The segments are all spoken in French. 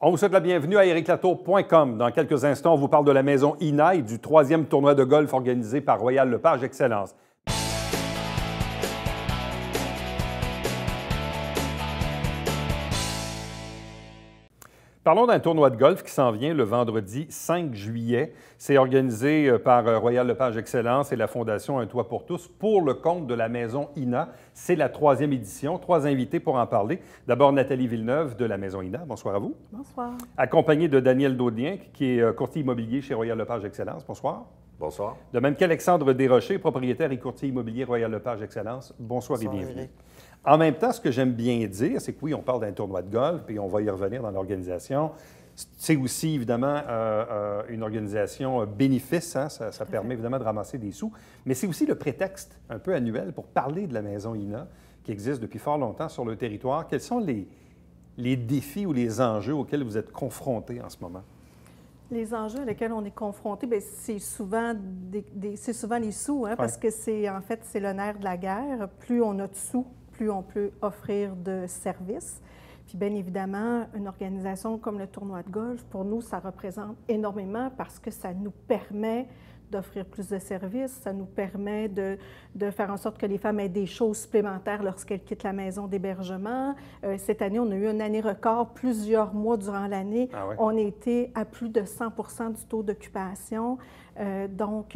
On vous souhaite la bienvenue à ericlatour.com. Dans quelques instants, on vous parle de la maison INA et du 3e tournoi de golf organisé par Royal Lepage Excellence. Parlons d'un tournoi de golf qui s'en vient le vendredi 5 juillet. C'est organisé par Royal Lepage Excellence et la Fondation Un Toit pour tous pour le compte de la maison INA. C'est la 3e édition. 3 invités pour en parler. D'abord, Nathalie Villeneuve de la maison INA. Bonsoir à vous. Bonsoir. Accompagnée de Daniel Daudien, qui est courtier immobilier chez Royal Lepage Excellence. Bonsoir. Bonsoir. De même qu'Alexandre Desrochers, propriétaire et courtier immobilier Royal Lepage Excellence. Bonsoir et bienvenue. Eric. En même temps, ce que j'aime bien dire, c'est que oui, on parle d'un tournoi de golf, puis on va y revenir dans l'organisation. C'est aussi, évidemment, une organisation bénéfice. Hein? Ça permet, évidemment, de ramasser des sous. Mais c'est aussi le prétexte un peu annuel pour parler de la maison INA, qui existe depuis fort longtemps sur le territoire. Quels sont les défis ou les enjeux auxquels vous êtes confrontés en ce moment? Les enjeux auxquels on est confronté, c'est souvent, les sous, hein, parce que c'est le nerf de la guerre. Plus on a de sous, plus on peut offrir de services. Puis bien évidemment, une organisation comme le tournoi de golf, pour nous, ça représente énormément parce que ça nous permet d'offrir plus de services, ça nous permet de faire en sorte que les femmes aient des choses supplémentaires lorsqu'elles quittent la maison d'hébergement. Cette année, on a eu une année record, plusieurs mois durant l'année. Ah oui? On a été à plus de 100 du taux d'occupation. Donc,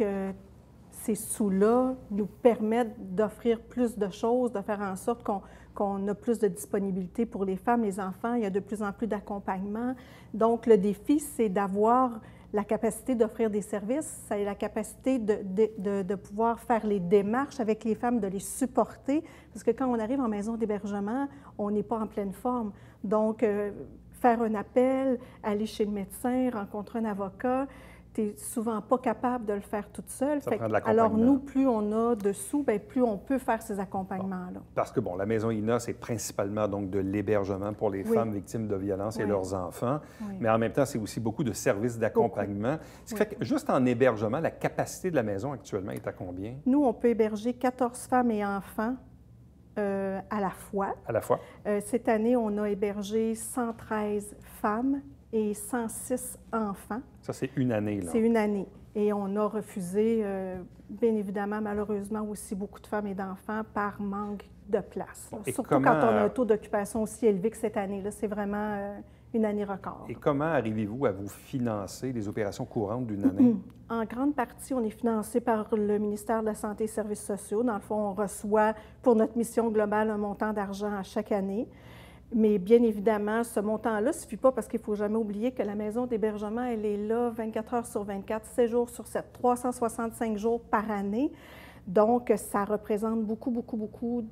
ces sous-là nous permettent d'offrir plus de choses, de faire en sorte qu'on a plus de disponibilité pour les femmes, les enfants. Il y a de plus en plus d'accompagnement. Donc, le défi, c'est d'avoir la capacité d'offrir des services, c'est la capacité de pouvoir faire les démarches avec les femmes, de les supporter. Parce que quand on arrive en maison d'hébergement, on n'est pas en pleine forme. Donc, faire un appel, aller chez le médecin, rencontrer un avocat, tu n'es souvent pas capable de le faire toute seule. Alors nous, plus on a de sous, bien, plus on peut faire ces accompagnements-là. Bon. Parce que, bon, la maison INA, c'est principalement donc de l'hébergement pour les femmes victimes de violences et leurs enfants. Oui. Mais en même temps, c'est aussi beaucoup de services d'accompagnement. Ce qui fait que juste en hébergement, la capacité de la maison actuellement est à combien? Nous, on peut héberger 14 femmes et enfants à la fois. À la fois. Cette année, on a hébergé 113 femmes et 106 enfants. Ça, c'est une année, là. C'est une année. Et on a refusé, bien évidemment, malheureusement, aussi beaucoup de femmes et d'enfants par manque de place. Bon, surtout quand on a un taux d'occupation aussi élevé que cette année-là. C'est vraiment une année record. Et comment arrivez-vous à vous financer les opérations courantes d'une année? En grande partie, on est financé par le ministère de la Santé et des Services sociaux. Dans le fond, on reçoit pour notre mission globale un montant d'argent à chaque année. Mais bien évidemment, ce montant-là ne suffit pas parce qu'il ne faut jamais oublier que la maison d'hébergement, elle est là 24 heures sur 24, 7 jours sur 7, 365 jours par année. Donc, ça représente beaucoup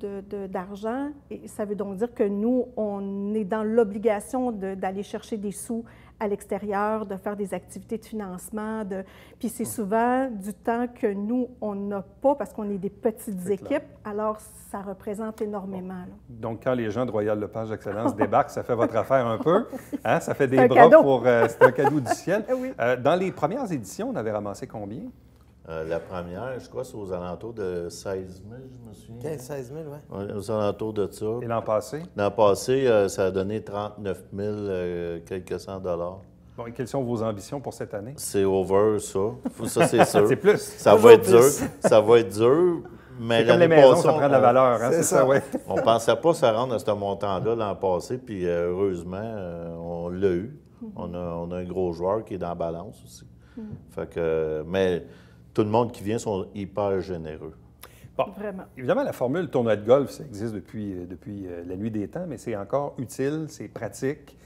d'argent. Et ça veut donc dire que nous, on est dans l'obligation d'aller chercher des sous à l'extérieur, de faire des activités de financement. Puis c'est souvent du temps que nous, on n'a pas parce qu'on est des petites équipes. Alors, ça représente énormément. Là. Donc, quand les gens de Royal Lepage Excellence débarquent, ça fait votre affaire un peu. Hein? Ça fait des bras pour... c'est un cadeau du ciel. Oui. Dans les premières éditions, on avait ramassé combien? La première, je crois, c'est aux alentours de 16 000, je me souviens. 15-16 000, oui. Ouais, aux alentours de ça. Et l'an passé? L'an passé, ça a donné 39 000 quelques cents dollars. Bon, et quelles sont vos ambitions pour cette année? C'est over, ça. Ça, c'est sûr. C'est plus. Ça va être dur. Ça va être dur. Mais comme les maisons, ça prend de la valeur, hein? C'est ça, oui. On ne pensait pas se rendre à ce montant-là l'an passé, puis heureusement, on l'a eu. On a un gros joueur qui est dans la balance aussi. Fait que, mais tout le monde qui vient sont hyper généreux. Bon, vraiment. Évidemment, la formule tournoi de golf, ça existe depuis la nuit des temps, mais c'est encore utile, c'est pratique.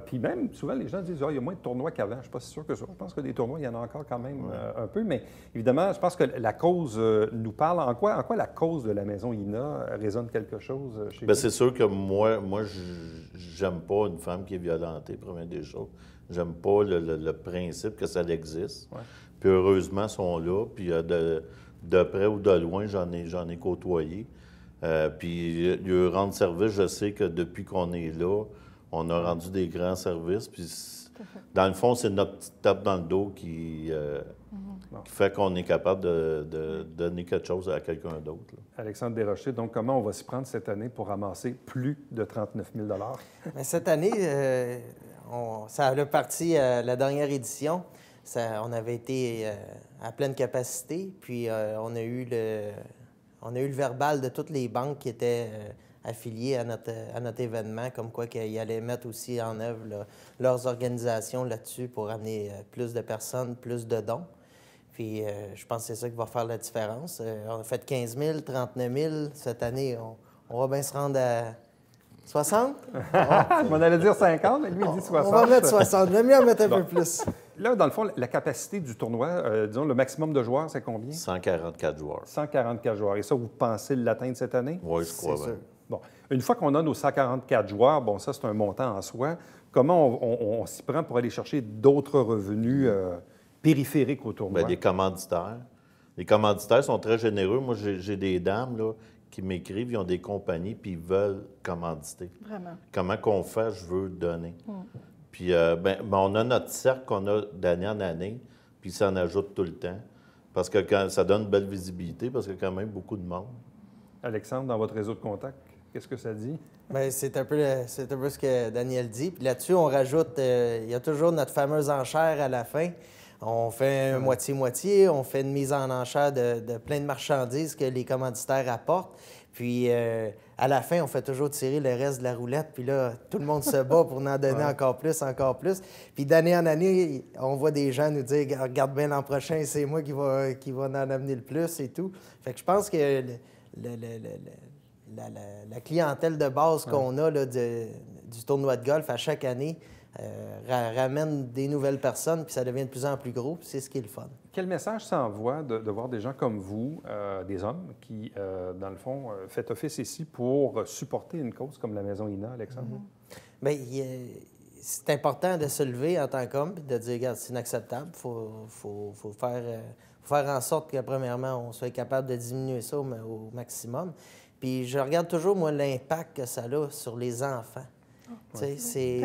Puis même, souvent, les gens disent « Ah, il y a moins de tournois qu'avant. » Je ne suis pas si sûr que ça. Je pense que des tournois, il y en a encore quand même un peu. Mais évidemment, je pense que la cause nous parle. En quoi la cause de la maison INA résonne quelque chose chez vous? C'est sûr que moi j'aime pas une femme qui est violentée, première des choses. J'aime pas le principe que ça existe. Ouais. Puis heureusement, ils sont là. Puis de près ou de loin, j'en ai côtoyé. Puis lui rendre service, je sais que depuis qu'on est là, on a rendu des grands services. Puis dans le fond, c'est notre petite tape dans le dos qui fait qu'on est capable de donner quelque chose à quelqu'un d'autre. Alexandre Desrochers, donc comment on va s'y prendre cette année pour ramasser plus de 39 000 $? Bien, cette année, ça a parti la dernière édition. On avait été à pleine capacité, puis on a eu le verbal de toutes les banques qui étaient affiliées à notre événement, comme quoi qu'ils allaient mettre aussi en œuvre leurs organisations là-dessus pour amener plus de personnes, plus de dons. Puis je pense que c'est ça qui va faire la différence. On a fait 15 000, 39 000. Cette année, on va bien se rendre à 60? On allait dire 50, mais lui, il dit 60. On va mettre 60. J'aime mieux en mettre un peu plus. Là, dans le fond, la capacité du tournoi, disons, le maximum de joueurs, c'est combien? 144 joueurs. 144 joueurs. Et ça, vous pensez l'atteindre cette année? Oui, je crois bien. Bon. Une fois qu'on a nos 144 joueurs, bon, ça, c'est un montant en soi. Comment on s'y prend pour aller chercher d'autres revenus périphériques au tournoi? Bien, des commanditaires. Les commanditaires sont très généreux. Moi, j'ai des dames là, qui m'écrivent, ils ont des compagnies, puis ils veulent commanditer. Vraiment. Comment qu'on fait, je veux donner. Puis, on a notre cercle qu'on a d'année en année, puis ça en ajoute tout le temps. Parce que ça donne une belle visibilité, parce qu'il y a quand même beaucoup de monde. Alexandre, dans votre réseau de contacts, qu'est-ce que ça dit? Bien, c'est un peu ce que Daniel dit. Puis là-dessus, on rajoute, il y a toujours notre fameuse enchère à la fin. On fait un moitié-moitié, on fait une mise en enchère de plein de marchandises que les commanditaires apportent. Puis à la fin, on fait toujours tirer le reste de la roulette. Puis là, tout le monde se bat pour en donner encore plus, encore plus. Puis d'année en année, on voit des gens nous dire « Regarde bien l'an prochain, c'est moi qui va en amener le plus et tout. » Fait que je pense que la clientèle de base qu'on a là, du tournoi de golf à chaque année ramène des nouvelles personnes, puis ça devient de plus en plus gros, puis c'est ce qui est le fun. Quel message ça envoie de voir des gens comme vous, des hommes, qui, dans le fond, faites office ici pour supporter une cause comme la Maison INA, Alexandre? Bien, c'est important de se lever en tant qu'homme et de dire, regarde, c'est inacceptable. Il faut faire en sorte que, premièrement, on soit capable de diminuer ça au maximum. Puis je regarde toujours, moi, l'impact que ça a sur les enfants. C'est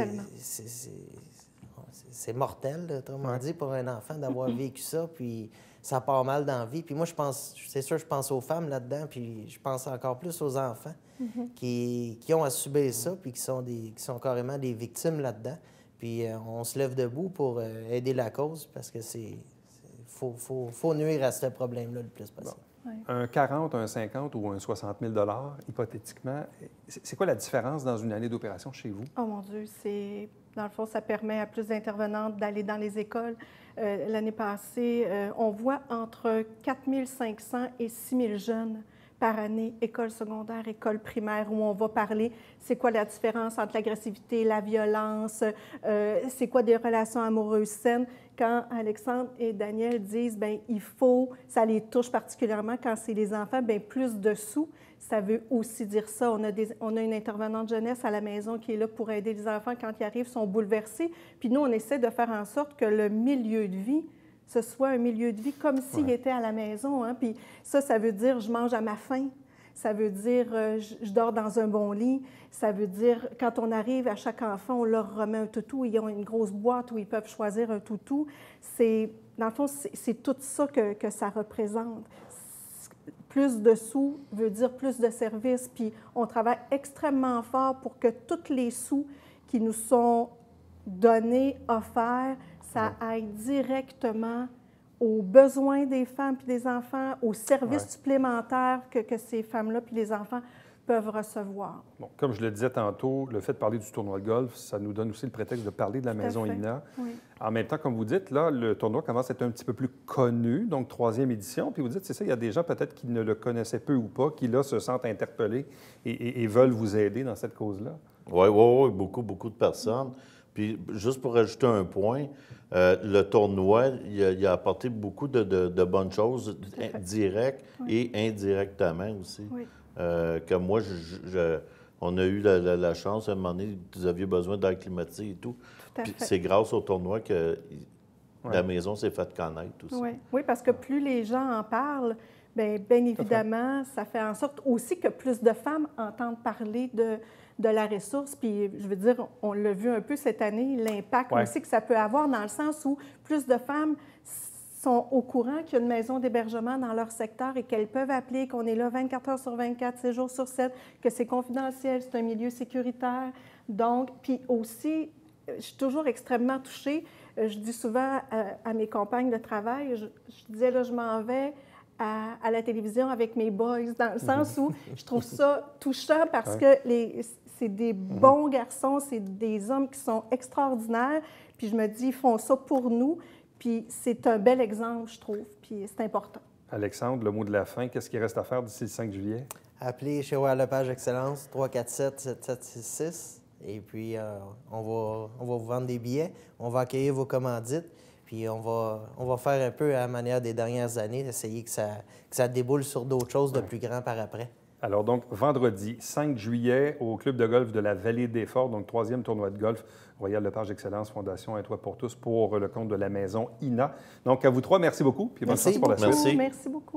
mortel, autrement dit, pour un enfant d'avoir vécu ça, puis ça part mal dans la vie. Puis moi, c'est sûr, je pense aux femmes là-dedans, puis je pense encore plus aux enfants qui ont à subir ça, puis qui sont carrément des victimes là-dedans. Puis on se lève debout pour aider la cause, parce que faut nuire à ce problème-là le plus possible. Bon. Un 40, un 50 ou un 60 000 hypothétiquement, c'est quoi la différence dans une année d'opération chez vous? Oh mon Dieu, dans le fond, ça permet à plus d'intervenantes d'aller dans les écoles. L'année passée, on voit entre 4 500 et 6 000 jeunes par année, école secondaire, école primaire, où on va parler c'est quoi la différence entre l'agressivité, la violence, c'est quoi des relations amoureuses saines. Quand Alexandre et Daniel disent, bien, ça les touche particulièrement quand c'est les enfants, bien, plus de sous, ça veut aussi dire ça. On a une intervenante jeunesse à la maison qui est là pour aider les enfants quand ils arrivent, sont bouleversés. Puis nous, on essaie de faire en sorte que le milieu de vie, ce soit un milieu de vie comme s'il était à la maison. Hein? Puis ça veut dire je mange à ma faim. Ça veut dire je dors dans un bon lit. Ça veut dire quand on arrive à chaque enfant, on leur remet un toutou. Ils ont une grosse boîte où ils peuvent choisir un toutou. Dans le fond, c'est tout ça que ça représente. Plus de sous veut dire plus de services. Puis on travaille extrêmement fort pour que tous les sous qui nous sont donnés, offerts, ça aille directement aux besoins des femmes et des enfants, aux services supplémentaires que ces femmes-là et les enfants peuvent recevoir. Bon, comme je le disais tantôt, le fait de parler du tournoi de golf, ça nous donne aussi le prétexte de parler de la Maison INA. Oui. En même temps, comme vous dites, là, le tournoi commence à être un petit peu plus connu, donc 3e édition. Puis vous dites, c'est ça, il y a des gens peut-être qui ne le connaissaient peu ou pas, qui là se sentent interpellés et veulent vous aider dans cette cause-là. Oui, beaucoup de personnes. Puis, juste pour ajouter un point, le tournoi, il a apporté beaucoup de bonnes choses, directes et indirectement aussi. Oui. Que moi, on a eu la chance, à un moment donné, vous aviez besoin d'air climatisé et tout. Puis c'est grâce au tournoi que la maison s'est faite connaître aussi. Oui, parce que plus les gens en parlent, bien évidemment, ça fait en sorte aussi que plus de femmes entendent parler de la ressource. Puis, je veux dire, on l'a vu un peu cette année, l'impact aussi que ça peut avoir dans le sens où plus de femmes sont au courant qu'il y a une maison d'hébergement dans leur secteur et qu'elles peuvent appeler, qu'on est là 24 heures sur 24, 7 jours sur 7, que c'est confidentiel, c'est un milieu sécuritaire. Donc, puis aussi, je suis toujours extrêmement touchée. Je dis souvent à mes compagnes de travail, je disais, là, je m'en vais à la télévision avec mes boys, dans le sens où je trouve ça touchant parce que c'est des bons garçons, c'est des hommes qui sont extraordinaires. Puis je me dis, ils font ça pour nous. Puis c'est un bel exemple, je trouve. Puis c'est important. Alexandre, le mot de la fin, qu'est-ce qui reste à faire d'ici le 5 juillet? Appelez chez Royal Lepage Excellence, 347-7766. Et puis, on va vous vendre des billets. On va accueillir vos commandites. Puis, on va faire un peu à la manière des dernières années, essayer que ça déboule sur d'autres choses de plus grand par après. Alors, donc, vendredi 5 juillet, au Club de golf de la Vallée des Forts, donc 3e tournoi de golf, Royal Lepage Excellence, Fondation Un Toit pour tous, pour le compte de la maison INA. Donc, à vous trois, merci beaucoup. Puis bonne chance pour la suite. Merci. Merci beaucoup.